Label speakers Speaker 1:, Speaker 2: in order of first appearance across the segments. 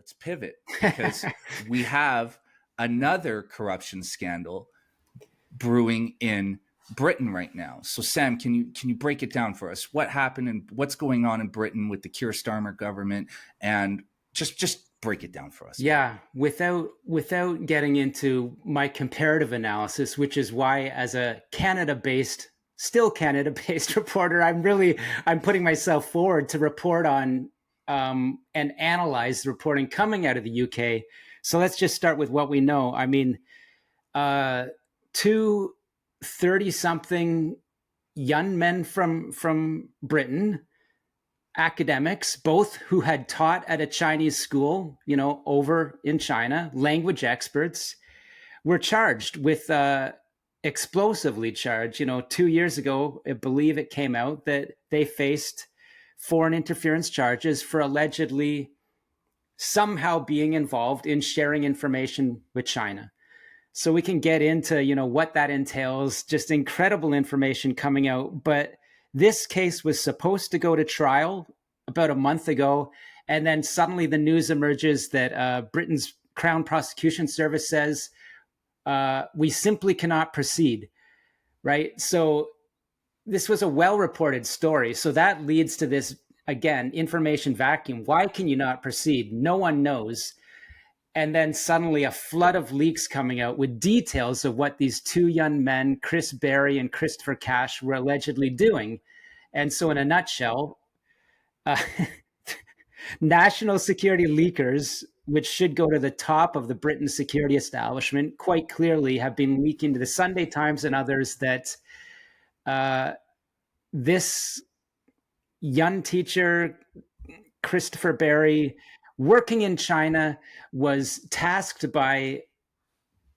Speaker 1: let's pivot, because we have another corruption scandal brewing in Britain right now. So Sam, can you break it down for us? What happened and what's going on in Britain with the Keir Starmer government, and just break it down for us.
Speaker 2: Yeah, without getting into my comparative analysis, which is why as a still Canada-based reporter, I'm putting myself forward to report on and analyze the reporting coming out of the UK. So let's just start with what we know. I mean, two 30-something young men from Britain, academics, both who had taught at a Chinese school, over in China, language experts, were charged with explosively charged. 2 years ago, I believe it came out that they faced foreign interference charges for allegedly somehow being involved in sharing information with China. So we can get into, what that entails, just incredible information coming out. But this case was supposed to go to trial about a month ago. And then suddenly the news emerges that Britain's Crown Prosecution Service says, we simply cannot proceed, right? So this was a well-reported story. So that leads to this, again, information vacuum. Why can you not proceed? No one knows. And then suddenly a flood of leaks coming out with details of what these two young men, Chris Berry and Christopher Cash, were allegedly doing. And so in a nutshell, national security leakers, which should go to the top of the Britain security establishment, quite clearly have been leaking to the Sunday Times and others that this young teacher, Christopher Berry, working in China, was tasked by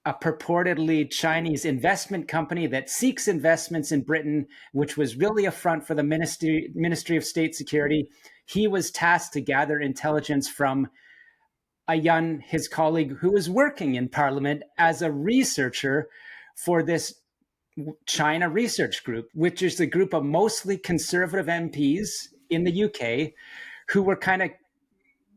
Speaker 2: a purportedly Chinese investment company that seeks investments in Britain, which was really a front for the Ministry of State Security. He was tasked to gather intelligence from his colleague who was working in Parliament as a researcher for this China Research Group, which is a group of mostly conservative MPs in the UK who were kind of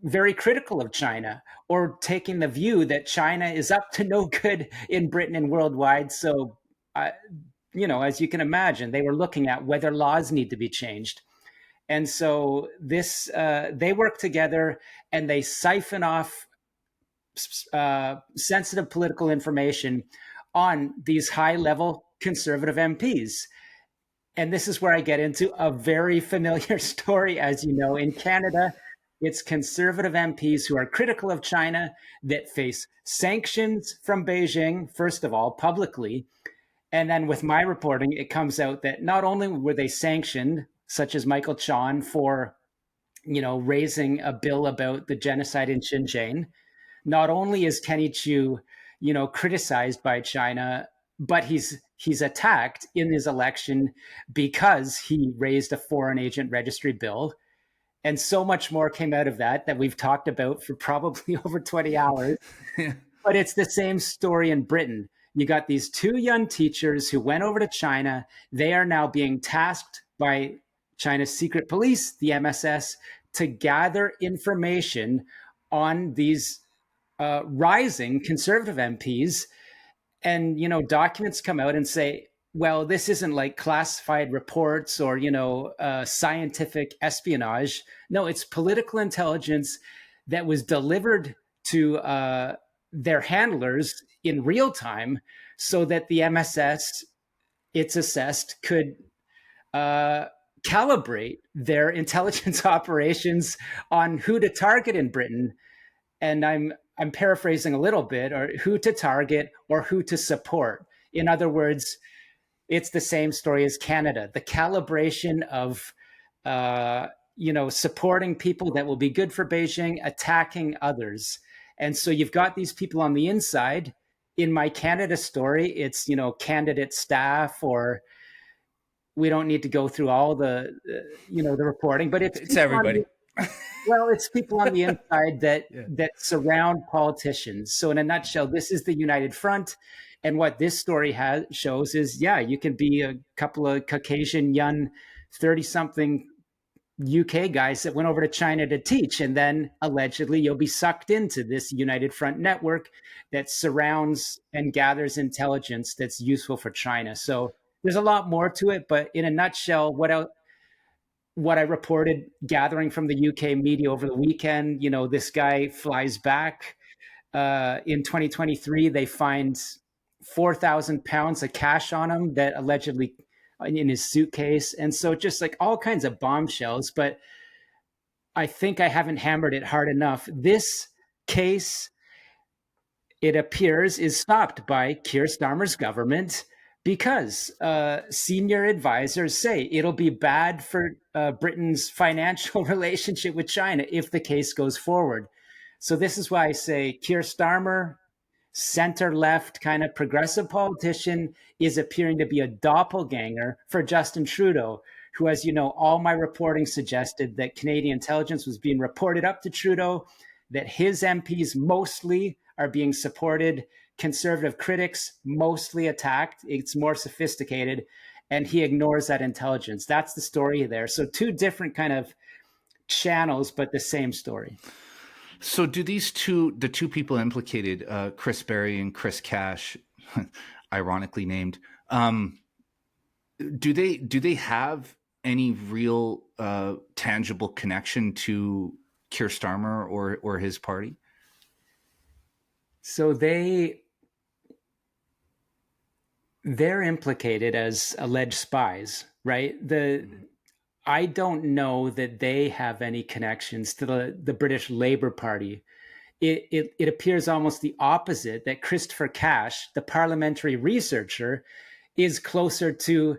Speaker 2: very critical of China, or taking the view that China is up to no good in Britain and worldwide. So, as you can imagine, they were looking at whether laws need to be changed. And so they work together and they siphon off sensitive political information on these high-level conservative MPs. And this is where I get into a very familiar story, as you know, in Canada. It's conservative MPs who are critical of China that face sanctions from Beijing, first of all, publicly. And then with my reporting, it comes out that not only were they sanctioned, such as Michael Chon for, raising a bill about the genocide in Xinjiang, not only is Kenny Chiu, criticized by China, but he's attacked in his election because he raised a foreign agent registry bill. And so much more came out of that we've talked about for probably over 20 hours. Yeah. But it's the same story in Britain. You got these two young teachers who went over to China. They are now being tasked by China's secret police, the MSS, to gather information on these rising conservative MPs. And, documents come out and say, well, this isn't like classified reports or, scientific espionage. No, it's political intelligence that was delivered to their handlers in real time so that the MSS, it's assessed, could calibrate their intelligence operations on who to target in Britain. And I'm paraphrasing a little bit, or who to target or who to support. In other words, it's the same story as Canada. The calibration of, supporting people that will be good for Beijing, attacking others. And so you've got these people on the inside. In my Canada story, it's, candidate staff, or we don't need to go through all the reporting, but it's
Speaker 1: everybody.
Speaker 2: It's people on the inside that surround politicians. So in a nutshell, this is the United Front. And what this story shows is, you can be a couple of Caucasian young 30-something UK guys that went over to China to teach. And then allegedly you'll be sucked into this United Front network that surrounds and gathers intelligence that's useful for China. So there's a lot more to it, but in a nutshell, what I reported gathering from the UK media over the weekend, this guy flies back. In 2023, they find 4,000 pounds of cash on him that allegedly in his suitcase. And so just like all kinds of bombshells, but I think I haven't hammered it hard enough. This case, it appears, is stopped by Keir Starmer's government because senior advisors say it'll be bad for Britain's financial relationship with China if the case goes forward. So this is why I say Keir Starmer, center left kind of progressive politician, is appearing to be a doppelganger for Justin Trudeau, who, as you know, all my reporting suggested that Canadian intelligence was being reported up to Trudeau, that his MPs mostly are being supported, conservative critics mostly attacked. It's more sophisticated, and he ignores that intelligence. That's the story there. So two different kind of channels, but the same story.
Speaker 1: So do the two people implicated, Chris Berry and Chris Cash, ironically named, do they have any real tangible connection to Keir Starmer or his party?
Speaker 2: So they're implicated as alleged spies, right? I don't know that they have any connections to the British Labour Party. It appears almost the opposite, that Christopher Cash, the parliamentary researcher, is closer to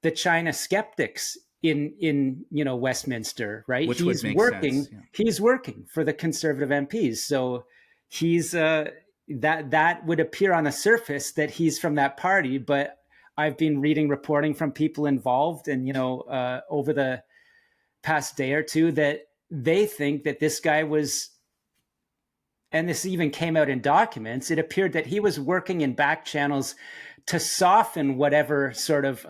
Speaker 2: the China skeptics in Westminster, right?
Speaker 1: Which would make sense. Yeah.
Speaker 2: He's working for the Conservative MPs, so he's that would appear on the surface that he's from that party, but I've been reading reporting from people involved, and over the past day or two, that they think that this guy was, and this even came out in documents, it appeared that he was working in back channels to soften whatever sort of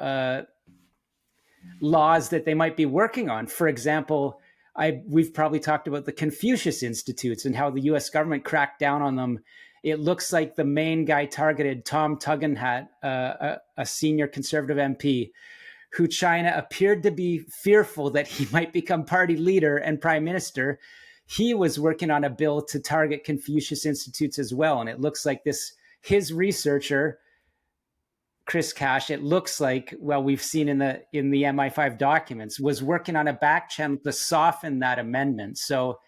Speaker 2: laws that they might be working on. For example, we've probably talked about the Confucius Institutes and how the US government cracked down on them. It looks like the main guy targeted, Tom Tugendhat, a senior Conservative MP, who China appeared to be fearful that he might become party leader and prime minister. He was working on a bill to target Confucius Institutes as well. And it looks like his researcher, Chris Cash, it looks like, well, we've seen in the MI5 documents, was working on a back channel to soften that amendment. So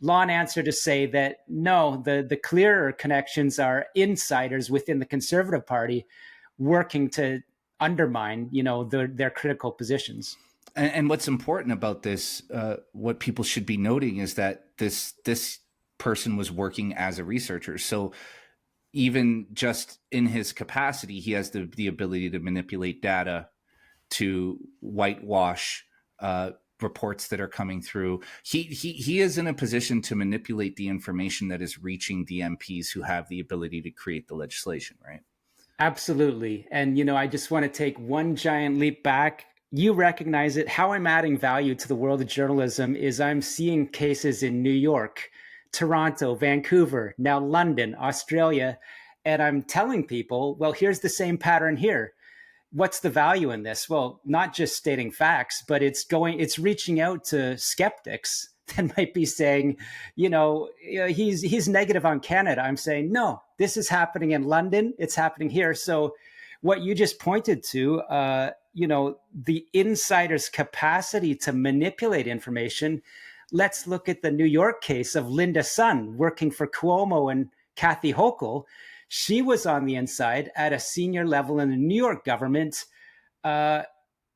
Speaker 2: long answer to say that no, the clearer connections are insiders within the Conservative Party working to undermine, their critical positions.
Speaker 1: And what's important about this, what people should be noting, is that this person was working as a researcher. So even just in his capacity, he has the ability to manipulate data to whitewash reports that are coming through. He is in a position to manipulate the information that is reaching the MPs who have the ability to create the legislation, right?
Speaker 2: Absolutely. And, I just want to take one giant leap back. You recognize it. How I'm adding value to the world of journalism is I'm seeing cases in New York, Toronto, Vancouver, now London, Australia, and I'm telling people, well, here's the same pattern here. What's the value in this? Well, not just stating facts, but it's reaching out to skeptics that might be saying, he's negative on Canada. I'm saying, no, this is happening in London. It's happening here. So what you just pointed to, the insider's capacity to manipulate information. Let's look at the New York case of Linda Sun working for Cuomo and Kathy Hochul. She was on the inside at a senior level in the New York government,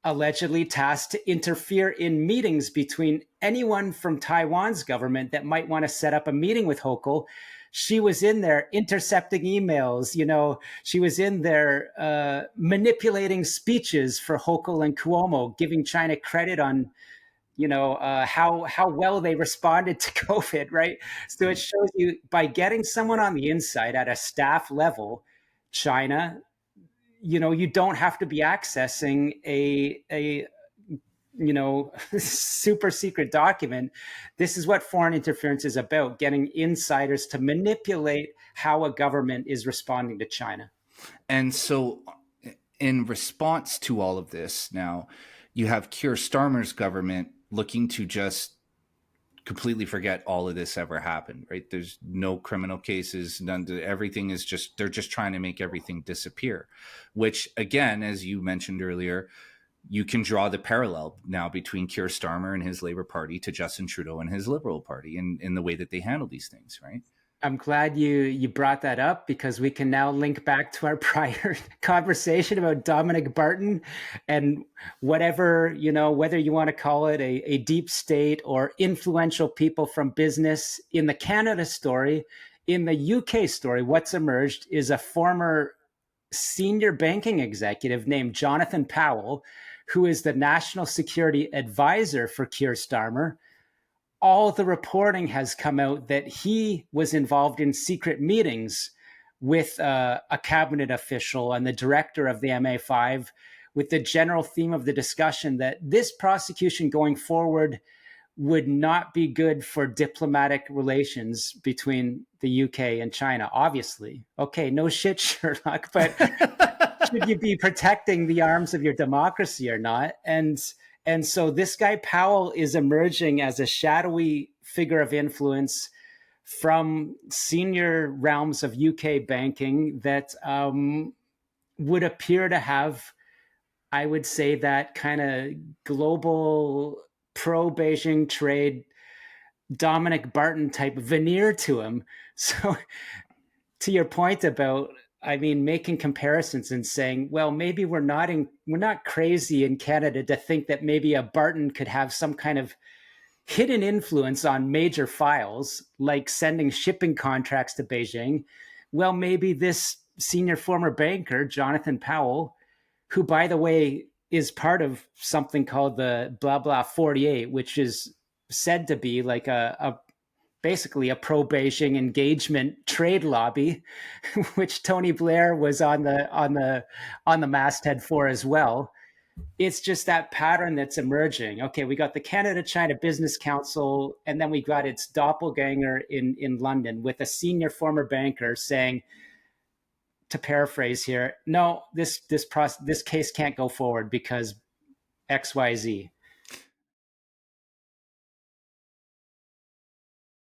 Speaker 2: allegedly tasked to interfere in meetings between anyone from Taiwan's government that might want to set up a meeting with Hochul. She was in there intercepting emails. She was in there manipulating speeches for Hochul and Cuomo, giving China credit on how well they responded to COVID, right? So it shows you, by getting someone on the inside at a staff level, China, you don't have to be accessing a super secret document. This is what foreign interference is about, getting insiders to manipulate how a government is responding to China.
Speaker 1: And so, in response to all of this, now you have Keir Starmer's government looking to just completely forget all of this ever happened, right? There's no criminal cases, everything is just, they're just trying to make everything disappear, which again, as you mentioned earlier, you can draw the parallel now between Keir Starmer and his Labour Party to Justin Trudeau and his Liberal Party in the way that they handle these things, right?
Speaker 2: I'm glad you brought that up, because we can now link back to our prior conversation about Dominic Barton and whatever, whether you want to call it a deep state or influential people from business. In the Canada story, in the UK story, what's emerged is a former senior banking executive named Jonathan Powell, who is the national security advisor for Keir Starmer. All the reporting has come out that he was involved in secret meetings with a cabinet official and the director of the MA5, with the general theme of the discussion that this prosecution going forward would not be good for diplomatic relations between the UK and China. Obviously, okay, no shit, Sherlock, but should you be protecting the arms of your democracy or not? And so this guy Powell is emerging as a shadowy figure of influence from senior realms of UK banking that would appear to have, I would say, that kind of global pro-Beijing trade, Dominic Barton type veneer to him. So to your point about, making comparisons and saying, well, maybe we're not crazy in Canada to think that maybe a Barton could have some kind of hidden influence on major files, like sending shipping contracts to Beijing. Well, maybe this senior former banker, Jonathan Powell, who, by the way, is part of something called the blah blah 48, which is said to be like basically a pro-Beijing engagement trade lobby, which Tony Blair was on the masthead for as well. It's just that pattern that's emerging. Okay, we got the Canada-China Business Council, and then we got its doppelganger in London with a senior former banker saying, to paraphrase here, no, this case can't go forward because XYZ.